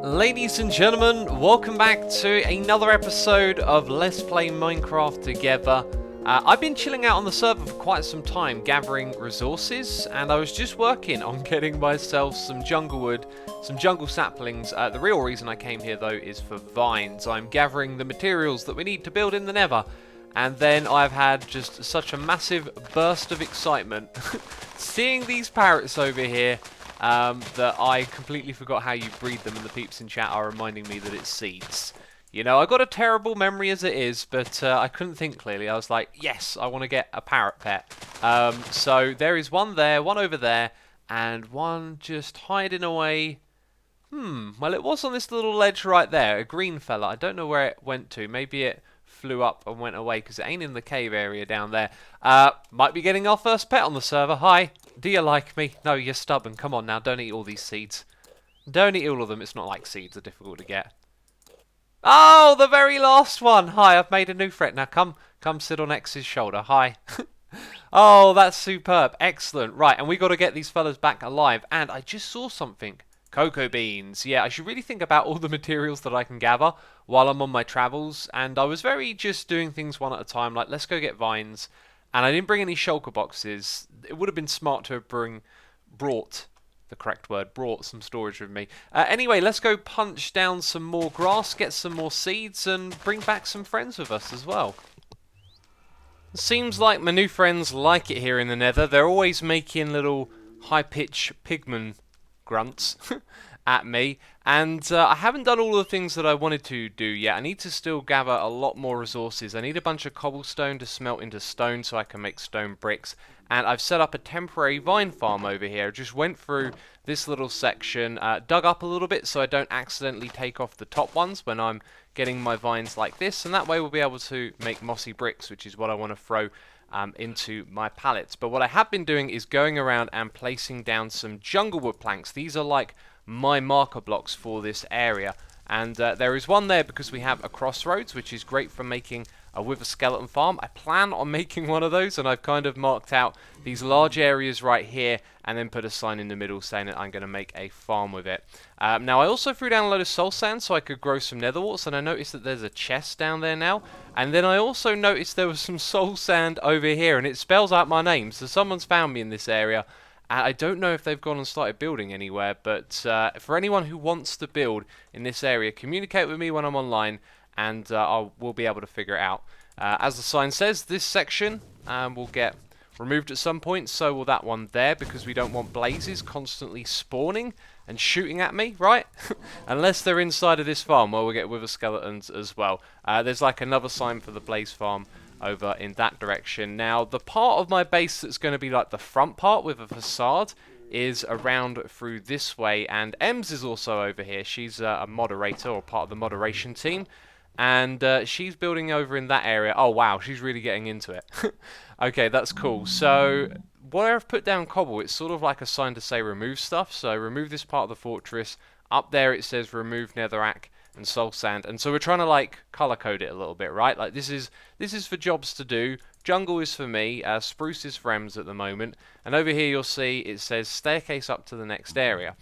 Ladies and gentlemen, welcome back to another episode of Let's Play Minecraft Together. I've been chilling out on the server for quite some time, gathering resources, and I was just working on getting myself some jungle wood, some jungle saplings. The real reason I came here, though, is for vines. I'm gathering the materials that we need to build in the Nether, and then I've had just such a massive burst of excitement seeing these parrots over here. That I completely forgot how you breed them, and the peeps in chat are reminding me that it's seeds. You know, I got a terrible memory as it is, but I couldn't think clearly. I was like, yes, I want to get a parrot pet. So there is one there, one over there, and one just hiding away. Well, it was on this little ledge right there, a green fella. I don't know where it went to. Maybe it flew up and went away because it ain't in the cave area down there. Might be getting our first pet on the server. Hi. Do you like me? No, you're stubborn. Come on now, don't eat all these seeds. Don't eat all of them. It's not like seeds are difficult to get. Oh, the very last one. Hi, I've made a new friend. Now come sit on X's shoulder. Hi. Oh, that's superb. Excellent. Right, and we got to get these fellas back alive. And I just saw something. Cocoa beans. Yeah, I should really think about all the materials that I can gather while I'm on my travels. And I was very just doing things one at a time. Like, let's go get vines. And I didn't bring any shulker boxes. It would have been smart to have brought some storage with me. Anyway, let's go punch down some more grass, get some more seeds, and bring back some friends with us as well. Seems like my new friends like it here in the Nether. They're always making little high-pitched pigman grunts at me. And I haven't done all the things that I wanted to do yet. I need to still gather a lot more resources. I need a bunch of cobblestone to smelt into stone so I can make stone bricks. And I've set up a temporary vine farm over here. Just went through this little section, dug up a little bit so I don't accidentally take off the top ones when I'm getting my vines like this. And that way we'll be able to make mossy bricks, which is what I want to throw into my pallets. But what I have been doing is going around and placing down some jungle wood planks. These are like my marker blocks for this area, and there is one there because we have a crossroads, which is great for making a wither skeleton farm. I plan on making one of those, and I've kind of marked out these large areas right here and then put a sign in the middle saying that I'm going to make a farm with it. Now I also threw down a load of soul sand so I could grow some nether warts, and I noticed that there's a chest down there now, and then I also noticed there was some soul sand over here, and it spells out my name, so someone's found me in this area. I don't know if they've gone and started building anywhere, but for anyone who wants to build in this area, communicate with me when I'm online, and we'll be able to figure it out. As the sign says, this section will get removed at some point, so will that one there, because we don't want blazes constantly spawning and shooting at me, right? Unless they're inside of this farm, where we'll get wither skeletons as well. There's like another sign for the blaze farm over in that direction. Now, the part of my base that's going to be like the front part with a facade is around through this way, and Ems is also over here. She's a moderator, or part of the moderation team, and she's building over in that area. Oh wow, she's really getting into it. Okay, that's cool. So where I've put down cobble, it's sort of like a sign to say remove stuff. So remove this part of the fortress. Up there it says remove netherrack and soul sand, and so we're trying to like color code it a little bit, right? Like this is for jobs to do. Jungle is for me, spruce is for Ems at the moment, and over here you'll see it says staircase up to the next area.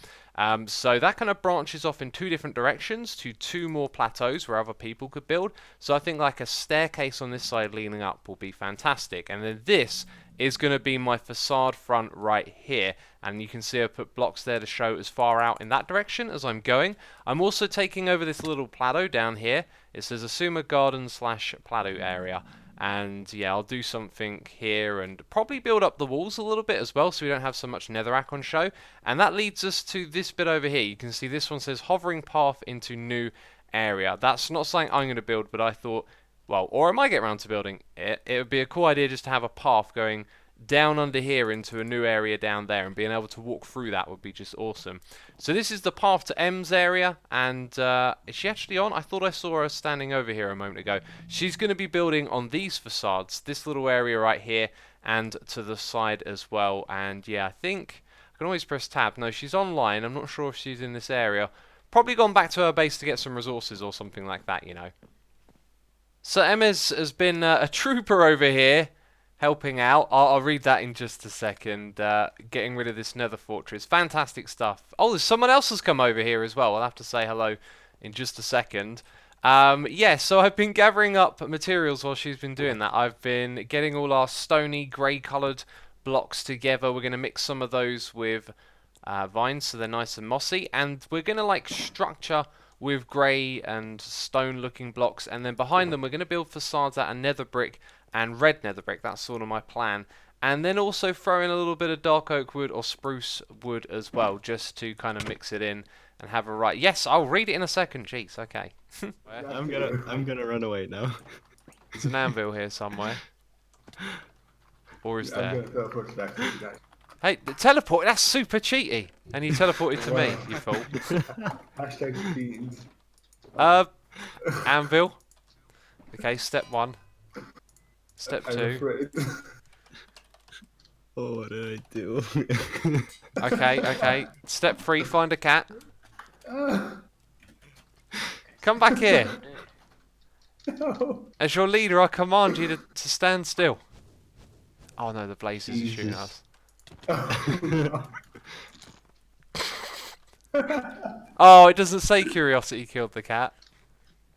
So that kind of branches off in two different directions to two more plateaus where other people could build. So I think like a staircase on this side leaning up will be fantastic, and then this is going to be my facade front right here, and you can see I put blocks there to show as far out in that direction as I'm going. I'm also taking over this little plateau down here. It says Asuma Garden / plateau area, and yeah, I'll do something here and probably build up the walls a little bit as well so we don't have so much netherrack on show. And that leads us to this bit over here. You can see this one says hovering path into new area. That's not something I'm going to build, but I thought, well, or I might get around to building it. It would be a cool idea just to have a path going down under here into a new area down there, and being able to walk through that would be just awesome. So this is the path to Ems area, and is she actually on? I thought I saw her standing over here a moment ago. She's going to be building on these facades, this little area right here, and to the side as well. And yeah, I think I can always press tab. No, she's online. I'm not sure if she's in this area. Probably gone back to her base to get some resources or something like that, you know. So Ems has been a trooper over here, helping out. I'll read that in just a second. Getting rid of this nether fortress. Fantastic stuff. Oh, there's someone else has come over here as well. I'll have to say hello in just a second. Yeah, so I've been gathering up materials while she's been doing that. I've been getting all our stony, grey-coloured blocks together. We're going to mix some of those with vines so they're nice and mossy. And we're going to like structure with grey and stone-looking blocks. And then behind them we're going to build facades out of nether brick and red nether brick. That's sort of my plan. And then also throw in a little bit of dark oak wood or spruce wood as well, just to kind of mix it in and have a right. Yes, I'll read it in a second. Jeez, okay. I'm gonna run away now. There's an anvil here somewhere. Or is there? I'm gonna teleport back to you guys. Hey, the teleport, that's super cheaty. And you teleported to me, you fool. Hashtag beans. Anvil. Okay, step 1. Step I'm 2. afraid. Oh, what did I do? Okay. Step 3, find a cat. Come back here. No. As your leader, I command you to stand still. Oh no, the blazes are shooting us. Oh, it doesn't say curiosity killed the cat.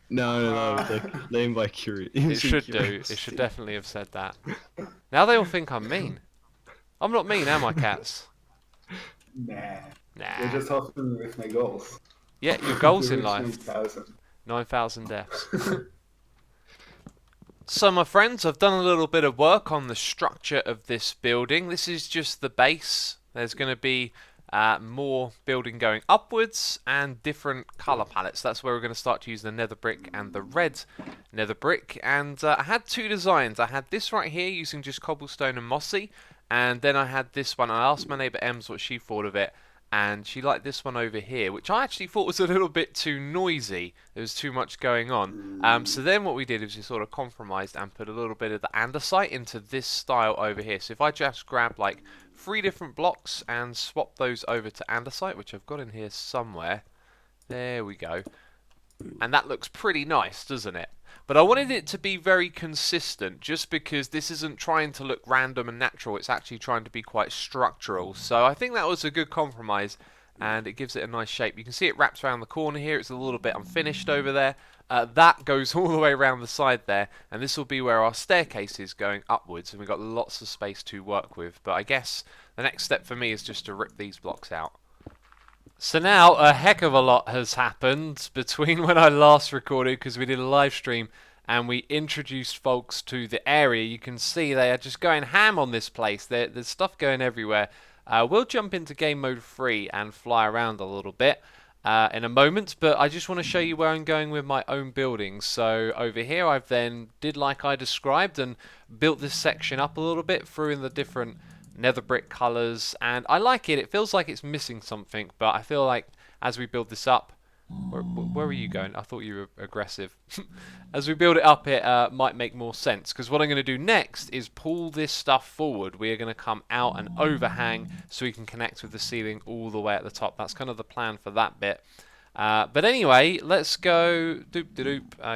No, like, named by curiosity. It should do. It should definitely have said that. Now they all think I'm mean. I'm not mean, am I, cats? Nah. Nah. You're just helping me with my goals. Yeah, your goals To in reach life. 9,000. 9,000 deaths. So my friends, I've done a little bit of work on the structure of this building. This is just the base. There's going to be more building going upwards and different colour palettes. That's where we're going to start to use the nether brick and the red nether brick. And I had 2 designs. I had this right here using just cobblestone and mossy. And then I had this one. I asked my neighbour Ems what she thought of it. And she liked this one over here, which I actually thought was a little bit too noisy. There was too much going on. So then what we did is we sort of compromised and put a little bit of the andesite into this style over here. So if I just grab like 3 different blocks and swap those over to andesite, which I've got in here somewhere. There we go. And that looks pretty nice, doesn't it? But I wanted it to be very consistent, just because this isn't trying to look random and natural, it's actually trying to be quite structural. So I think that was a good compromise, and it gives it a nice shape. You can see it wraps around the corner here, it's a little bit unfinished over there. That goes all the way around the side there, and this will be where our staircase is going upwards, and we've got lots of space to work with. But I guess the next step for me is just to rip these blocks out. So now a heck of a lot has happened between when I last recorded, because we did a live stream and we introduced folks to the area. You can see they are just going ham on this place. There's stuff going everywhere. We'll jump into game mode 3 and fly around a little bit in a moment, but I just want to show you where I'm going with my own buildings. So over here I've then did like I described and built this section up a little bit, threw in the different nether brick colours, and I like it. It feels like it's missing something, but I feel like as we build this up, where are you going? I thought you were aggressive. As we build it up, it might make more sense, because what I'm going to do next is pull this stuff forward. We are going to come out and overhang so we can connect with the ceiling all the way at the top. That's kind of the plan for that bit. But anyway, let's go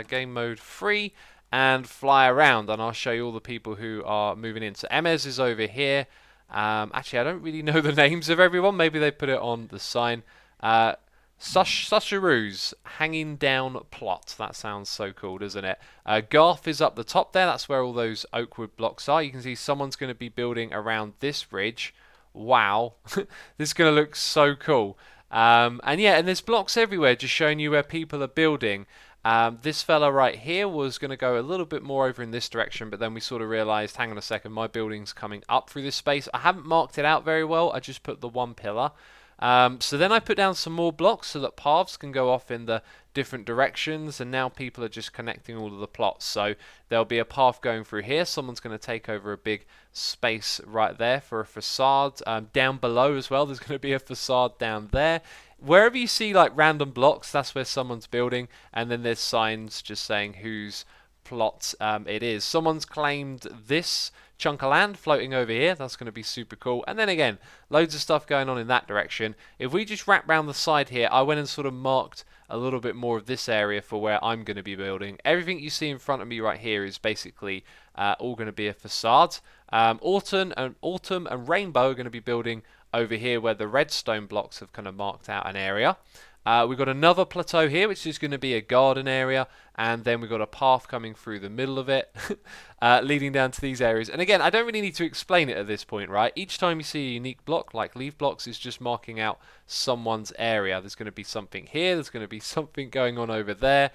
game mode 3 and fly around, and I'll show you all the people who are moving in. So Emez is over here. Actually, I don't really know the names of everyone. Maybe they put it on the sign. Susharu's hanging down plot. That sounds so cool, doesn't it? Garth is up the top there. That's where all those oak wood blocks are. You can see someone's going to be building around this ridge. Wow. This is going to look so cool. And yeah, and there's blocks everywhere just showing you where people are building. This fella right here was going to go a little bit more over in this direction, but then we sort of realised, hang on a second, my building's coming up through this space. I haven't marked it out very well. I just put the 1 pillar. So then I put down some more blocks so that paths can go off in the different directions, and now people are just connecting all of the plots. So there'll be a path going through here. Someone's going to take over a big space right there for a facade. Down below as well, there's going to be a facade down there. Wherever you see like random blocks, that's where someone's building, and then there's signs just saying whose plot it is. Someone's claimed this chunk of land floating over here. That's going to be super cool. And then again, loads of stuff going on in that direction. If we just wrap round the side here, I went and sort of marked a little bit more of this area for where I'm going to be building. Everything you see in front of me right here is basically all going to be a facade. Autumn and Rainbow are going to be building over here where the redstone blocks have kind of marked out an area. We've got another plateau here, which is going to be a garden area, and then we've got a path coming through the middle of it, leading down to these areas. And again, I don't really need to explain it at this point, right? Each time you see a unique block, like leaf blocks, is just marking out someone's area. There's going to be something here, there's going to be something going on over there,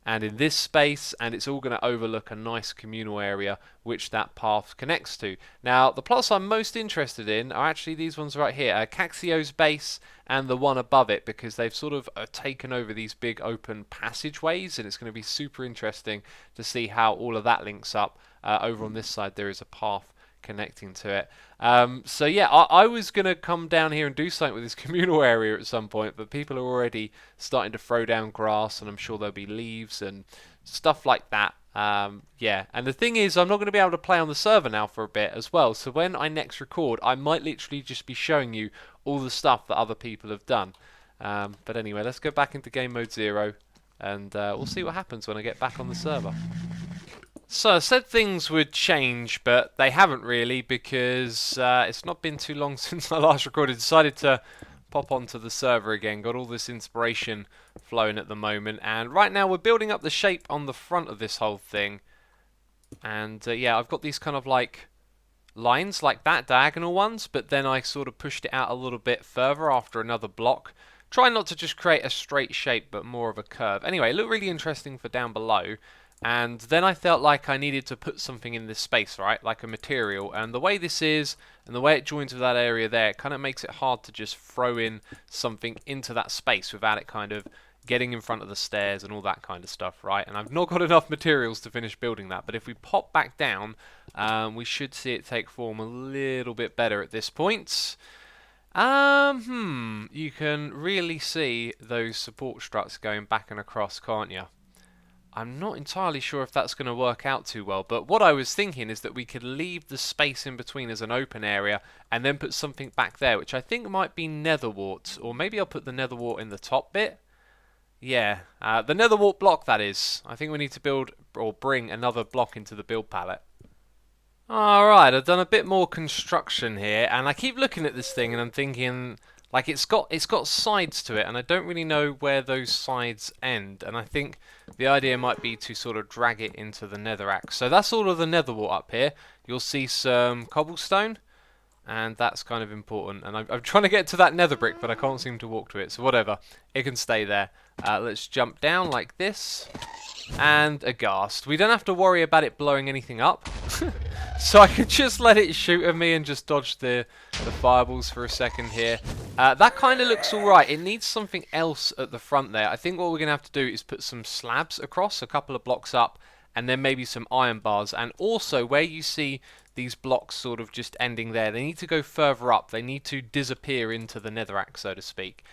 and in this space, and it's all going to overlook a nice communal area which that path connects to. Now, the plots I'm most interested in are actually these ones right here, Caxio's base and the one above it, because they've sort of taken over these big open passageways, and it's going to be super interesting to see how all of that links up. Over on this side there is a path connecting to it. So yeah, I was going to come down here and do something with this communal area at some point, but people are already starting to throw down grass, and I'm sure there'll be leaves and stuff like that. Yeah, and the thing is, I'm not going to be able to play on the server now for a bit as well, so when I next record, I might literally just be showing you all the stuff that other people have done. But anyway, let's go back into game mode 0, and we'll see what happens when I get back on the server. So I said things would change, but they haven't really, because it's not been too long since I last recorded. Decided to pop onto the server again, got all this inspiration flowing at the moment, and right now we're building up the shape on the front of this whole thing. And yeah, I've got these kind of like lines like that, diagonal ones, but then I sort of pushed it out a little bit further after another block. Try not to just create a straight shape, but more of a curve. Anyway, it looked really interesting for down below. And then I felt like I needed to put something in this space, right? Like a material. And the way this is, and the way it joins with that area there, it kind of makes it hard to just throw in something into that space without it kind of getting in front of the stairs and all that kind of stuff, right? And I've not got enough materials to finish building that. But if we pop back down, we should see it take form a little bit better at this point. You can really see those support struts going back and across, can't you? I'm not entirely sure if that's going to work out too well, but what I was thinking is that we could leave the space in between as an open area and then put something back there, which I think might be nether wart, or maybe I'll put the nether wart in the top bit. Yeah, the nether wart block, that is. I think we need to build or bring another block into the build palette. Alright, I've done a bit more construction here, and I keep looking at this thing and I'm thinking, like, it's got sides to it, and I don't really know where those sides end, and I think the idea might be to sort of drag it into the netherrack. So that's all of the nether wart up here. You'll see some cobblestone, and that's kind of important. And I'm trying to get to that nether brick, but I can't seem to walk to it, so whatever. It can stay there. Let's jump down like this, and a ghast. We don't have to worry about it blowing anything up. So I can just let it shoot at me and just dodge the fireballs for a second here. That kind of looks alright. It needs something else at the front there. I think what we're going to have to do is put some slabs across, a couple of blocks up, and then maybe some iron bars. And also, where you see these blocks sort of just ending there, they need to go further up. They need to disappear into the netherrack, so to speak.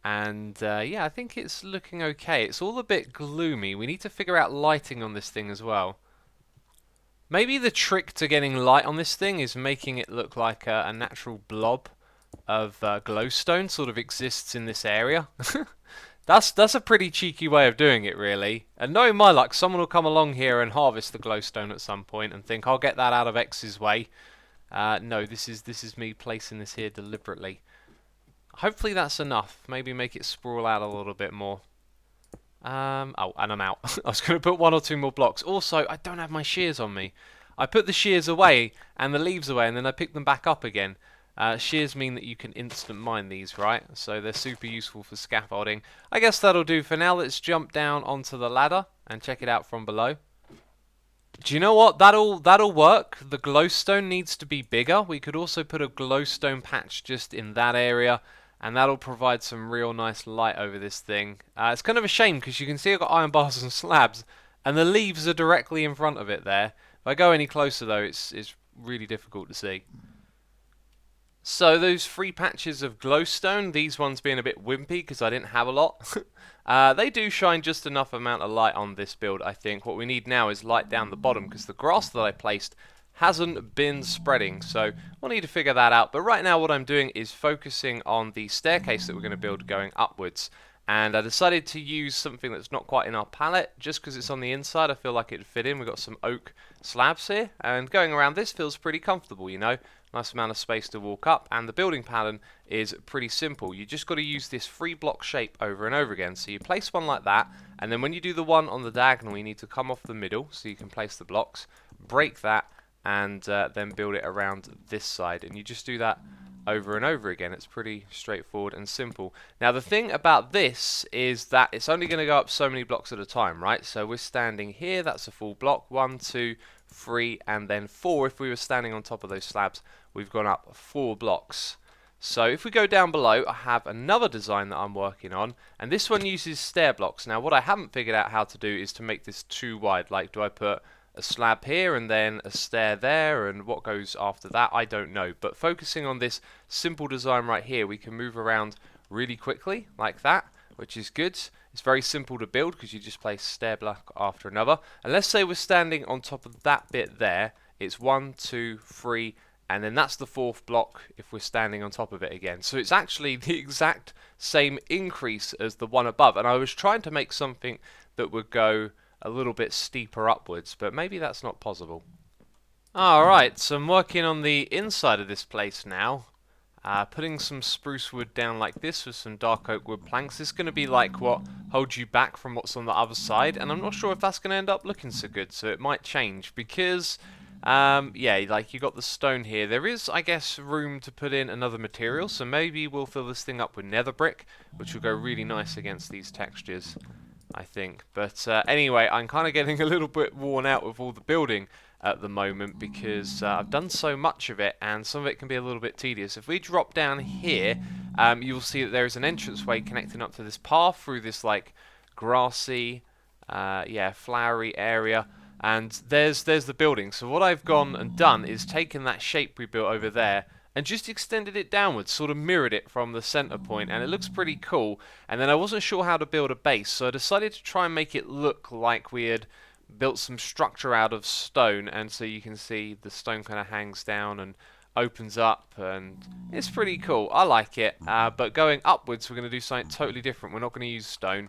And yeah, I think it's looking okay. It's all a bit gloomy. We need to figure out lighting on this thing as well. Maybe the trick to getting light on this thing is making it look like a natural blob of glowstone sort of exists in this area. That's a pretty cheeky way of doing it, really. And knowing my luck, someone will come along here and harvest the glowstone at some point and think, I'll get that out of X's way. No, this is me placing this here deliberately. Hopefully that's enough. Maybe make it sprawl out a little bit more. Oh, and I'm out. I was going to put 1 or 2 more blocks. Also, I don't have my shears on me. I put the shears away and the leaves away, and then I picked them back up again. Shears mean that you can instant mine these, right? So they're super useful for scaffolding. I guess that'll do for now. Let's jump down onto the ladder and check it out from below. Do you know what? That'll work. The glowstone needs to be bigger. We could also put a glowstone patch just in that area, and that'll provide some real nice light over this thing. It's kind of a shame because you can see I've got iron bars and slabs, and the leaves are directly in front of it there. If I go any closer though, it's really difficult to see. So those 3 patches of glowstone, these ones being a bit wimpy because I didn't have a lot, they do shine just enough amount of light on this build, I think. What we need now is light down the bottom because the grass that I placed hasn't been spreading, so we'll need to figure that out. But right now what I'm doing is focusing on the staircase that we're going to build going upwards. And I decided to use something that's not quite in our palette, just because it's on the inside. I feel like it'd fit in. We've got some oak slabs here, and going around this feels pretty comfortable, you know. Nice amount of space to walk up, and the building pattern is pretty simple. You just got to use this 3-block shape over and over again. So you place one like that, and then when you do the one on the diagonal, you need to come off the middle so you can place the blocks, break that, and then build it around this side. And you just do that over and over again. It's pretty straightforward and simple. Now the thing about this is that it's only going to go up so many blocks at a time, right? So we're standing here, that's a full block, 1, 2, 3, and then 4. If we were standing on top of those slabs, we've gone up 4 blocks. So if we go down below, I have another design that I'm working on, and this one uses stair blocks. Now what I haven't figured out how to do is to make this too wide. Like, do I put a slab here and then a stair there, and what goes after that, I don't know. But focusing on this simple design right here, we can move around really quickly like that, which is good. It's very simple to build because you just place stair block after another. And let's say we're standing on top of that bit there. It's 1, 2, 3, and then that's the 4th block if we're standing on top of it again. So it's actually the exact same increase as the one above. And I was trying to make something that would go a little bit steeper upwards, but maybe that's not possible. Alright, so I'm working on the inside of this place now. Putting some spruce wood down like this with some dark oak wood planks. This is going to be like what holds you back from what's on the other side, and I'm not sure if that's going to end up looking so good, so it might change because yeah, like you got the stone here. There is, I guess, room to put in another material, so maybe we'll fill this thing up with nether brick, which will go really nice against these textures, I think. But anyway, I'm kind of getting a little bit worn out with all the building at the moment because I've done so much of it, and some of it can be a little bit tedious. If we drop down here, you'll see that there is an entranceway connecting up to this path through this like grassy, yeah, flowery area. And there's the building. So what I've gone and done is taken that shape we built over there and just extended it downwards, sort of mirrored it from the center point, and it looks pretty cool. And then I wasn't sure how to build a base, so I decided to try and make it look like we had built some structure out of stone, and so you can see the stone kind of hangs down and opens up, and it's pretty cool. I like it, but going upwards we're going to do something totally different. We're not going to use stone.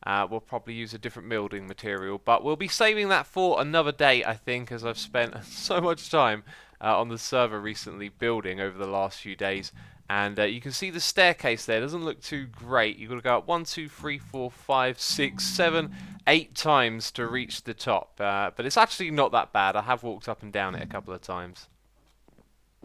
We'll probably use a different building material, but we'll be saving that for another day, I think, as I've spent so much time on the server recently building over the last few days. And you can see the staircase there. It doesn't look too great. You've got to go up 1, 2, 3, 4, 5, 6, 7, 8 times to reach the top. But it's actually not that bad. I have walked up and down it a couple of times.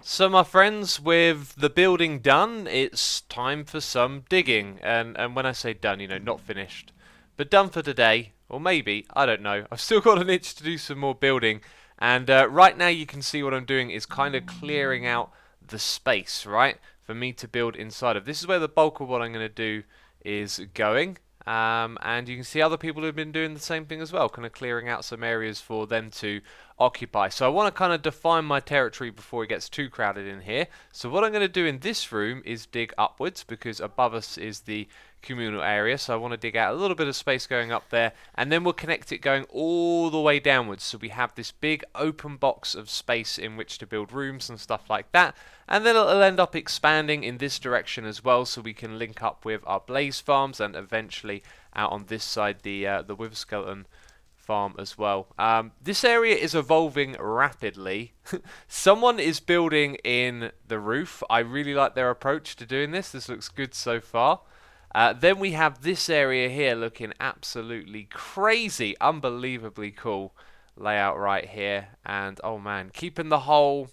So my friends, with the building done, it's time for some digging. And when I say done, you know, not finished, but done for today, or maybe, I don't know. I've still got an itch to do some more building, and right now you can see what I'm doing is kind of clearing out the space, right, for me to build inside of. This is where the bulk of what I'm going to do is going, and you can see other people who've been doing the same thing as well, kind of clearing out some areas for them to occupy. So I want to kind of define my territory before it gets too crowded in here. So what I'm going to do in this room is dig upwards, because above us is the communal area, so I want to dig out a little bit of space going up there, and then we'll connect it going all the way downwards, so we have this big open box of space in which to build rooms and stuff like that. And then it'll end up expanding in this direction as well, so we can link up with our blaze farms and eventually out on this side the wither skeleton farm as well. This area is evolving rapidly. Someone is building in the roof. I really like their approach to doing this. This looks good so far. Then we have this area here looking absolutely crazy, unbelievably cool layout right here. And oh man, keeping the whole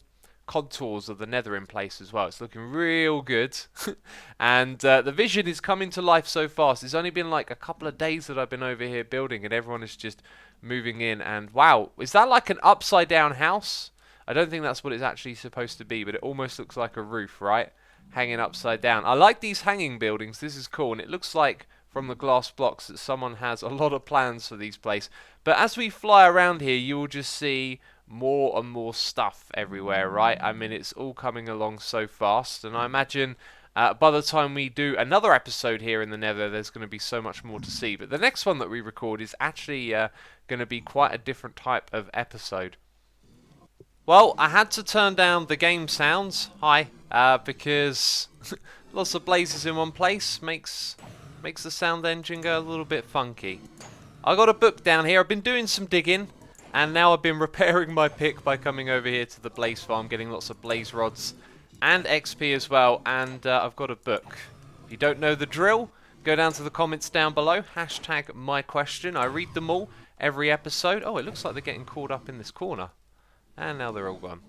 contours of the nether in place as well. It's looking real good. And the vision is coming to life so fast. It's only been like a couple of days that I've been over here building, and everyone is just moving in. And wow, is that like an upside down house? I don't think that's what it's actually supposed to be, but it almost looks like a roof, right? Hanging upside down. I like these hanging buildings. This is cool, and it looks like from the glass blocks that someone has a lot of plans for these places. But as we fly around here, you will just see more and more stuff everywhere, right? I mean, it's all coming along so fast, and I imagine by the time we do another episode here in the Nether, there's going to be so much more to see. But the next one that we record is actually going to be quite a different type of episode. Well, I had to turn down the game sounds, because lots of blazes in one place makes Makes the sound engine go a little bit funky. I got a book down here. I've been doing some digging, and now I've been repairing my pick by coming over here to the blaze farm, getting lots of blaze rods and XP as well, and I've got a book. If you don't know the drill, go down to the comments down below, hashtag my question. I read them all every episode. Oh, it looks like they're getting caught up in this corner. And now they're all gone.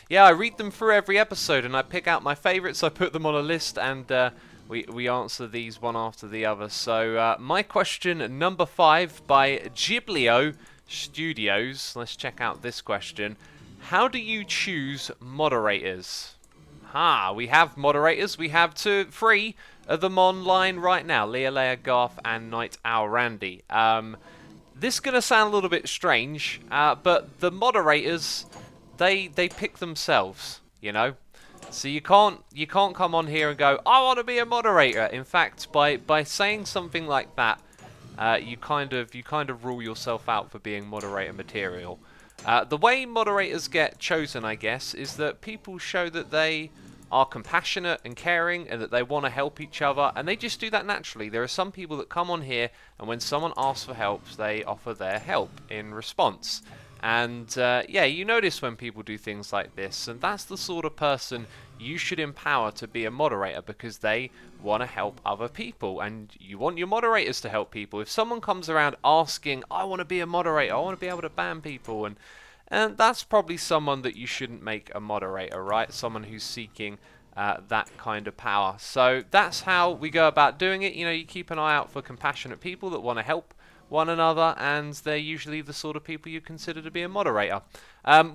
Yeah, I read them through every episode, and I pick out my favourites, I put them on a list, and we answer these one after the other. So, my question number 5 by Ghiblio Studios. Let's check out this question. How do you choose moderators? We have moderators. We have 3 of them online right now. Leah, Leia, Garth, and Night Owl Randy. This is going to sound a little bit strange, but the moderators, they pick themselves, you know? So you can't come on here and go, I want to be a moderator. In fact, by saying something like that, you kind of rule yourself out for being moderator material. The way moderators get chosen, I guess, is that people show that they are compassionate and caring and that they want to help each other, and they just do that naturally. There are some people that come on here, and when someone asks for help, they offer their help in response. And yeah, you notice when people do things like this, and that's the sort of person you should empower to be a moderator, because they want to help other people, and you want your moderators to help people. If someone comes around asking, I want to be a moderator, I want to be able to ban people, and that's probably someone that you shouldn't make a moderator, right? Someone who's seeking that kind of power. So that's how we go about doing it. You know, you keep an eye out for compassionate people that want to help one another, and they're usually the sort of people you consider to be a moderator.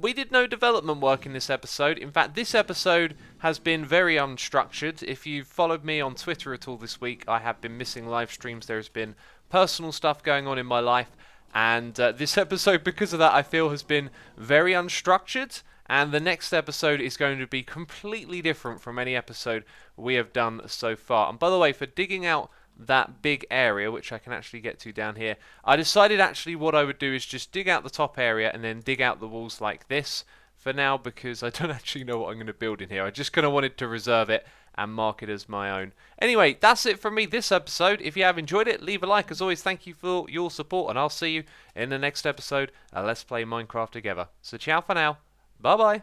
We did no development work in this episode. In fact, this episode has been very unstructured. If you've followed me on Twitter at all this week, I have been missing live streams. There's been personal stuff going on in my life, and this episode, because of that, I feel has been very unstructured, and the next episode is going to be completely different from any episode we have done so far. And by the way, for digging out that big area, which I can actually get to down here, I decided actually what I would do is just dig out the top area and then dig out the walls like this for now, because I don't actually know what I'm going to build in here. I just kind of wanted to reserve it and mark it as my own. Anyway, that's it from me this episode. If you have enjoyed it, leave a like. As always, thank you for your support, and I'll see you in the next episode. Let's play Minecraft together. So ciao for now. Bye bye.